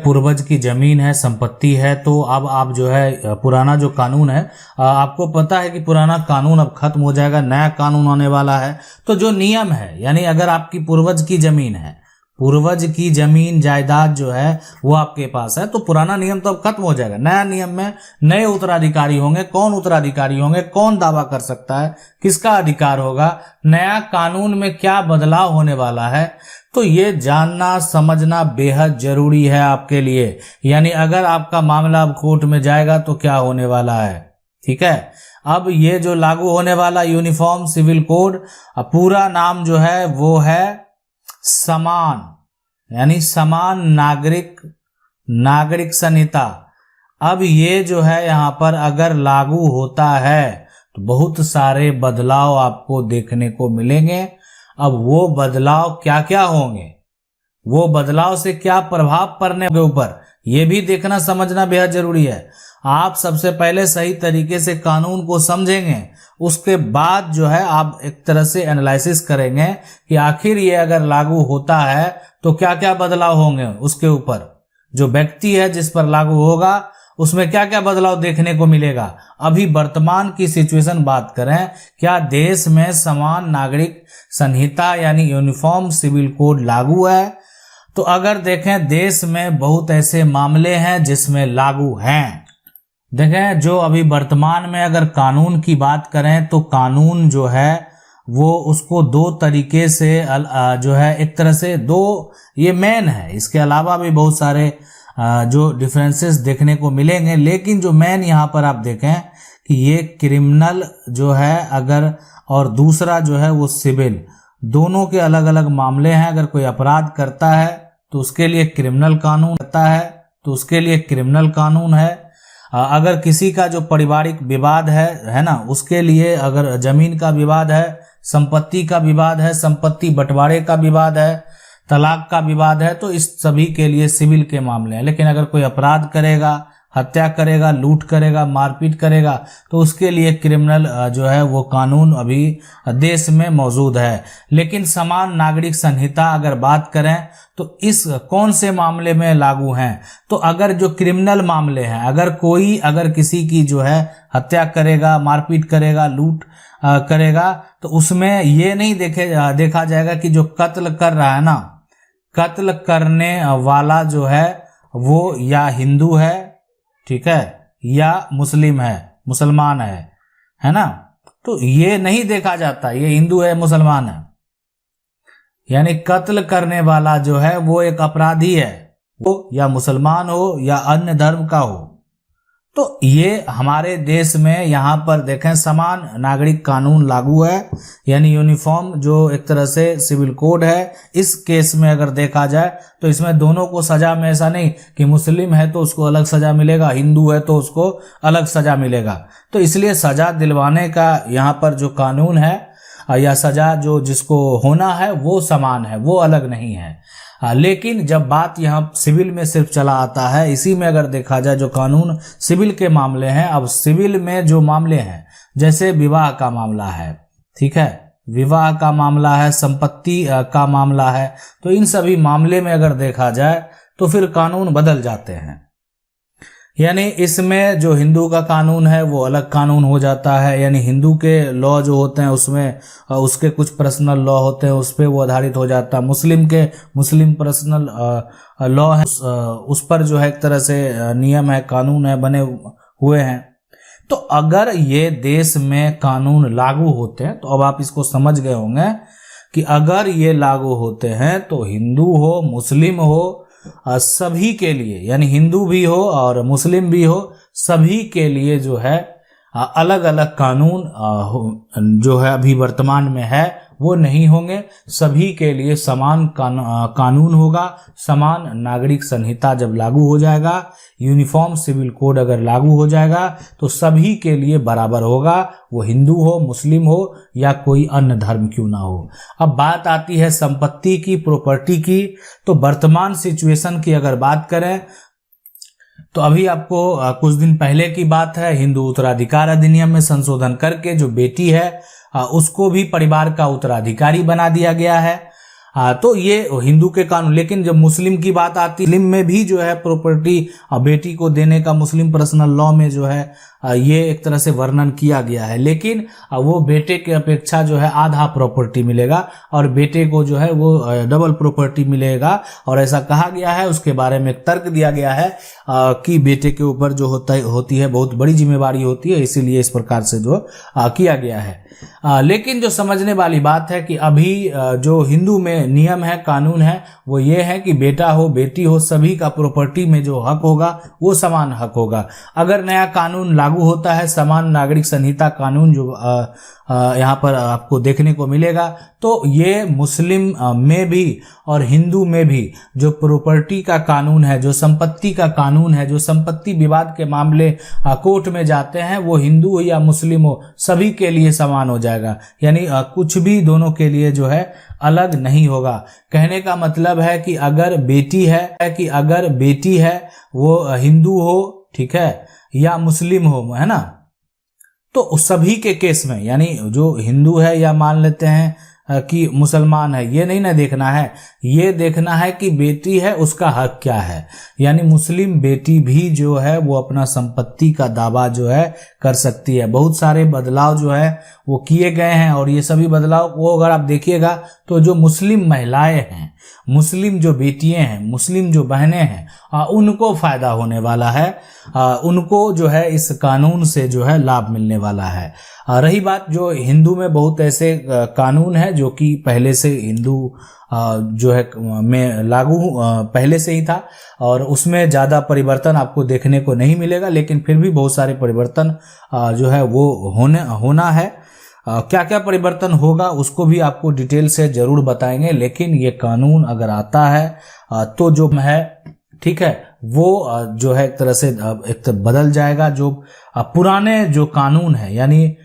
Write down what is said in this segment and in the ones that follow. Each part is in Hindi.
पूर्वज की जमीन है, संपत्ति है, तो अब आप जो है पुराना जो कानून है, आपको पता है कि पुराना कानून अब खत्म हो जाएगा, नया कानून आने वाला है। तो जो नियम है, यानी अगर आपकी पूर्वज की जमीन है, पूर्वज की जमीन जायदाद जो है वो आपके पास है, तो पुराना नियम तो अब खत्म हो जाएगा। नया नियम में नए उत्तराधिकारी होंगे। कौन उत्तराधिकारी होंगे, कौन दावा कर सकता है, किसका अधिकार होगा, नया कानून में क्या बदलाव होने वाला है, तो ये जानना समझना बेहद जरूरी है आपके लिए। यानी अगर आपका मामला अब कोर्ट में जाएगा तो क्या होने वाला है, ठीक है। अब ये जो लागू होने वाला यूनिफॉर्म सिविल कोड, पूरा नाम जो है वो है समान, यानी समान नागरिक संहिता। अब ये जो है यहाँ पर अगर लागू होता है तो बहुत सारे बदलाव आपको देखने को मिलेंगे। अब वो बदलाव क्या क्या होंगे, वो बदलाव से क्या प्रभाव पड़ने के ऊपर, ये भी देखना समझना बेहद जरूरी है। आप सबसे पहले सही तरीके से कानून को समझेंगे, उसके बाद जो है आप एक तरह से एनालिसिस करेंगे कि आखिर ये अगर लागू होता है तो क्या क्या बदलाव होंगे उसके ऊपर। जो व्यक्ति है जिस पर लागू होगा उसमें क्या क्या बदलाव देखने को मिलेगा। अभी वर्तमान की सिचुएशन बात करें, क्या देश में समान नागरिक संहिता यानी यूनिफॉर्म सिविल कोड लागू है? तो अगर देखें देश में बहुत ऐसे मामले हैं जिसमें लागू हैं। देखें जो अभी वर्तमान में अगर कानून की बात करें तो कानून जो है वो उसको दो तरीके से जो है एक तरह से दो ये मेन है, इसके अलावा भी बहुत सारे जो डिफरेंसेस देखने को मिलेंगे, लेकिन जो मेन यहाँ पर आप देखें कि ये क्रिमिनल जो है अगर और दूसरा जो है वो सिविल, दोनों के अलग अलग मामले हैं। अगर कोई अपराध करता है तो उसके लिए क्रिमिनल कानून करता है तो उसके लिए क्रिमिनल कानून है। अगर किसी का जो पारिवारिक विवाद है ना, उसके लिए अगर जमीन का विवाद है, संपत्ति का विवाद है, संपत्ति बंटवारे का विवाद है, तलाक का विवाद है, तो इस सभी के लिए सिविल के मामले हैं। लेकिन अगर कोई अपराध करेगा, हत्या करेगा, लूट करेगा, मारपीट करेगा, तो उसके लिए क्रिमिनल जो है वो कानून अभी देश में मौजूद है। लेकिन समान नागरिक संहिता अगर बात करें तो इस कौन से मामले में लागू हैं? तो अगर जो क्रिमिनल मामले हैं, अगर किसी की जो है हत्या करेगा, मारपीट करेगा, लूट करेगा, तो उसमें ये नहीं देखा जाएगा कि जो कत्ल कर रहा है ना, कत्ल करने वाला जो है वो या हिंदू है, ठीक है, या मुसलमान है ना। तो ये नहीं देखा जाता ये हिंदू है मुसलमान है, यानी कत्ल करने वाला जो है वो एक अपराधी है, वो या मुसलमान हो या अन्य धर्म का हो। तो ये हमारे देश में यहाँ पर देखें समान नागरिक कानून लागू है, यानी यूनिफॉर्म जो एक तरह से सिविल कोड है। इस केस में अगर देखा जाए तो इसमें दोनों को सजा में ऐसा नहीं कि मुस्लिम है तो उसको अलग सजा मिलेगा, हिंदू है तो उसको अलग सजा मिलेगा। तो इसलिए सजा दिलवाने का यहाँ पर जो कानून है या सजा जो जिसको होना है वो समान है, वो अलग नहीं है। लेकिन जब बात यहाँ सिविल में सिर्फ चला आता है, इसी में अगर देखा जाए जो कानून सिविल के मामले हैं, अब सिविल में जो मामले हैं जैसे विवाह का मामला है, ठीक है, विवाह का मामला है, संपत्ति का मामला है, तो इन सभी मामले में अगर देखा जाए तो फिर कानून बदल जाते हैं। यानी इसमें जो हिंदू का कानून है वो अलग कानून हो जाता है, यानी हिंदू के लॉ जो होते हैं उसमें उसके कुछ पर्सनल लॉ होते हैं, उस पर वो आधारित हो जाता है। मुस्लिम पर्सनल लॉ है, उस पर जो है एक तरह से नियम है, कानून है, बने हुए हैं। तो अगर ये देश में कानून लागू होते हैं तो अब आप इसको समझ गए होंगे कि अगर ये लागू होते हैं तो हिंदू हो, मुस्लिम हो, सभी के लिए, यानी हिंदू भी हो और मुस्लिम भी हो, सभी के लिए जो है अलग अलग कानून जो है अभी वर्तमान में है वो नहीं होंगे। सभी के लिए समान कानून होगा। समान नागरिक संहिता जब लागू हो जाएगा, यूनिफॉर्म सिविल कोड अगर लागू हो जाएगा तो सभी के लिए बराबर होगा, वो हिंदू हो, मुस्लिम हो या कोई अन्य धर्म क्यों ना हो। अब बात आती है संपत्ति की, प्रॉपर्टी की। तो वर्तमान सिचुएशन की अगर बात करें तो अभी आपको कुछ दिन पहले की बात है, हिंदू उत्तराधिकार अधिनियम में संशोधन करके जो बेटी है उसको भी परिवार का उत्तराधिकारी बना दिया गया है। तो ये हिंदू के कानून। लेकिन जब मुस्लिम की बात आती, मुस्लिम में भी जो है प्रॉपर्टी बेटी को देने का मुस्लिम पर्सनल लॉ में जो है ये एक तरह से वर्णन किया गया है। लेकिन वो बेटे के अपेक्षा जो है आधा प्रॉपर्टी मिलेगा और बेटे को जो है वो डबल प्रॉपर्टी मिलेगा। और ऐसा कहा गया है, उसके बारे में तर्क दिया गया है कि बेटे के ऊपर जो होती है बहुत बड़ी जिम्मेवारी होती है, इसीलिए इस प्रकार से जो किया गया है। लेकिन जो समझने वाली बात है कि अभी जो हिंदू में नियम है, कानून है, वो ये है कि बेटा हो बेटी हो सभी का प्रॉपर्टी में जो हक होगा वो समान हक होगा। अगर नया कानून लागू होता है, समान नागरिक संहिता कानून जो यहाँ पर आपको देखने को मिलेगा, तो ये मुस्लिम में भी और हिंदू में भी जो प्रॉपर्टी का कानून है, जो संपत्ति का कानून है, जो संपत्ति विवाद के मामले कोर्ट में जाते हैं, वो हिंदू हो या मुस्लिम हो सभी के लिए समान हो जाएगा। यानी कुछ भी दोनों के लिए जो है अलग नहीं होगा। कहने का मतलब है कि अगर बेटी है वो हिंदू हो, ठीक है, या मुस्लिम हो, है ना, तो सभी के केस में, यानी जो हिंदू है या मान लेते हैं कि मुसलमान है, ये नहीं ना देखना है, ये देखना है कि बेटी है उसका हक क्या है। यानी मुस्लिम बेटी भी जो है वो अपना संपत्ति का दावा जो है कर सकती है। बहुत सारे बदलाव जो है वो किए गए हैं और ये सभी बदलाव को अगर आप देखिएगा तो जो मुस्लिम महिलाएं हैं, मुस्लिम जो बेटियां हैं, मुस्लिम जो बहनें हैं, उनको फायदा होने वाला है, उनको जो है इस कानून से जो है लाभ मिलने वाला है। रही बात जो हिंदू में बहुत ऐसे कानून है जो कि पहले से हिंदू जो है में लागू पहले से ही था और उसमें ज़्यादा परिवर्तन आपको देखने को नहीं मिलेगा, लेकिन फिर भी बहुत सारे परिवर्तन जो है वो होना है। क्या क्या परिवर्तन होगा उसको भी आपको डिटेल से जरूर बताएंगे। लेकिन ये कानून अगर आता है तो जो है, ठीक है, वो जो है एक तरह से बदल जाएगा। जो पुराने जो कानून है, यानी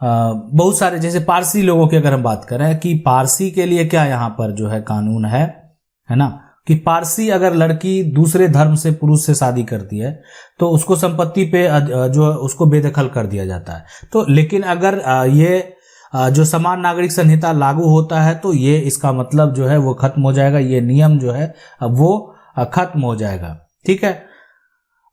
बहुत सारे, जैसे पारसी लोगों की अगर हम बात करें कि पारसी के लिए क्या यहाँ पर जो है कानून है ना, कि पारसी अगर लड़की दूसरे धर्म से पुरुष से शादी करती है तो उसको संपत्ति पे जो उसको बेदखल कर दिया जाता है। तो लेकिन अगर ये जो समान नागरिक संहिता लागू होता है तो ये इसका मतलब जो है वो खत्म हो जाएगा, ये नियम जो है वो खत्म हो जाएगा। ठीक है,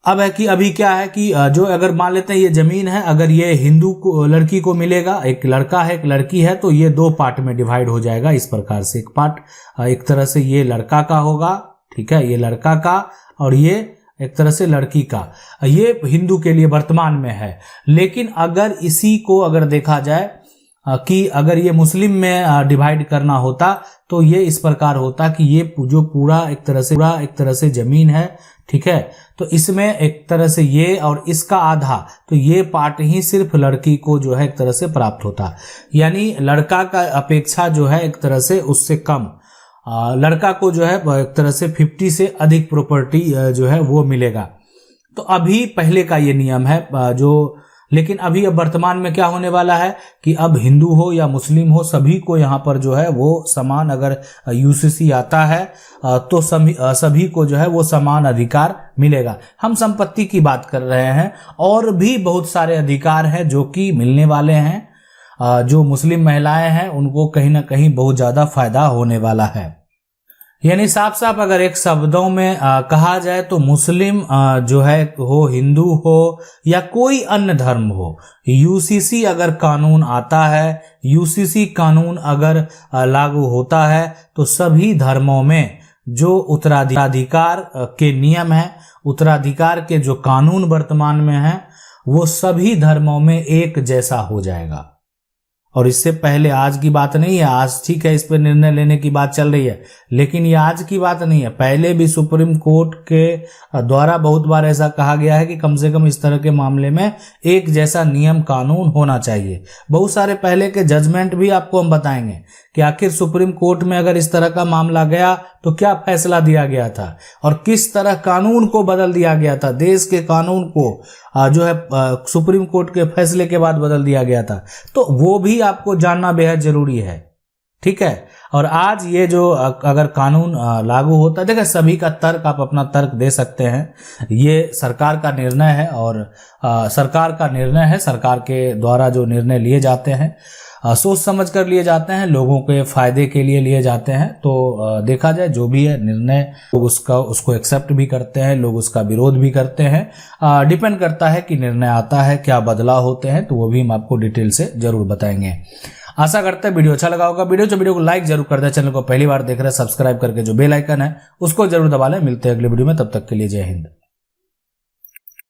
अब है कि अभी क्या है कि जो अगर मान लेते हैं ये जमीन है, अगर ये हिंदू को लड़की को मिलेगा, एक लड़का है एक लड़की है, तो ये दो पार्ट में डिवाइड हो जाएगा इस प्रकार से। एक पार्ट एक तरह से ये लड़का का होगा, ठीक है, ये लड़का का, और ये एक तरह से लड़की का। ये हिंदू के लिए वर्तमान में है। लेकिन अगर इसी को अगर देखा जाए कि अगर ये मुस्लिम में डिवाइड करना होता तो ये इस प्रकार होता कि ये जो पूरा एक तरह से जमीन है, ठीक है, तो इसमें एक तरह से ये और इसका आधा, तो ये पार्ट ही सिर्फ लड़की को जो है एक तरह से प्राप्त होता। यानी लड़का का अपेक्षा जो है एक तरह से उससे कम लड़का को जो है एक तरह से 50 से अधिक प्रॉपर्टी जो है वो मिलेगा। तो अभी पहले का ये नियम है जो, लेकिन अभी अब वर्तमान में क्या होने वाला है कि अब हिंदू हो या मुस्लिम हो सभी को यहाँ पर जो है वो समान, अगर यूसीसी आता है तो सभी को जो है वो समान अधिकार मिलेगा। हम संपत्ति की बात कर रहे हैं, और भी बहुत सारे अधिकार हैं जो कि मिलने वाले हैं। जो मुस्लिम महिलाएं हैं उनको कहीं ना कहीं बहुत ज्यादा फायदा होने वाला है। यानी साफ साफ अगर एक शब्दों में कहा जाए तो मुस्लिम जो है हो, हिंदू हो या कोई अन्य धर्म हो, यूसीसी अगर कानून आता है, यूसीसी कानून अगर लागू होता है तो सभी धर्मों में जो उत्तराधिकार के नियम है, उत्तराधिकार के जो कानून वर्तमान में है, वो सभी धर्मों में एक जैसा हो जाएगा। और इससे पहले आज की बात नहीं है, आज ठीक है इस पर निर्णय लेने की बात चल रही है, लेकिन ये आज की बात नहीं है। पहले भी सुप्रीम कोर्ट के द्वारा बहुत बार ऐसा कहा गया है कि कम से कम इस तरह के मामले में एक जैसा नियम कानून होना चाहिए। बहुत सारे पहले के जजमेंट भी आपको हम बताएंगे कि आखिर सुप्रीम कोर्ट में अगर इस तरह का मामला गया तो क्या फैसला दिया गया था और किस तरह कानून को बदल दिया गया था। देश के कानून को जो है सुप्रीम कोर्ट के फैसले के बाद बदल दिया गया था, तो वो भी आपको जानना बेहद जरूरी है। ठीक है। और आज ये जो अगर कानून लागू होता है, देखिए सभी का तर्क, आप अपना तर्क दे सकते हैं, ये सरकार का निर्णय है और सरकार का निर्णय है, सरकार के द्वारा जो निर्णय लिए जाते हैं सोच समझ कर लिए जाते हैं, लोगों के फायदे के लिए लिए जाते हैं। तो देखा जाए जो भी है निर्णय, लोग उसको एक्सेप्ट भी करते हैं, लोग उसका विरोध भी करते हैं, डिपेंड करता है कि निर्णय आता है, क्या बदलाव होते हैं, तो वो भी हम आपको डिटेल से जरूर बताएंगे। आशा करते हैं वीडियो अच्छा लगा होगा। वीडियो को लाइक जरूर कर दें, चैनल को पहली बार देख रहे हैं सब्सक्राइब करके जो बेल आइकन है उसको जरूर दबा लें। मिलते हैं अगले वीडियो में, तब तक के लिए जय हिंद।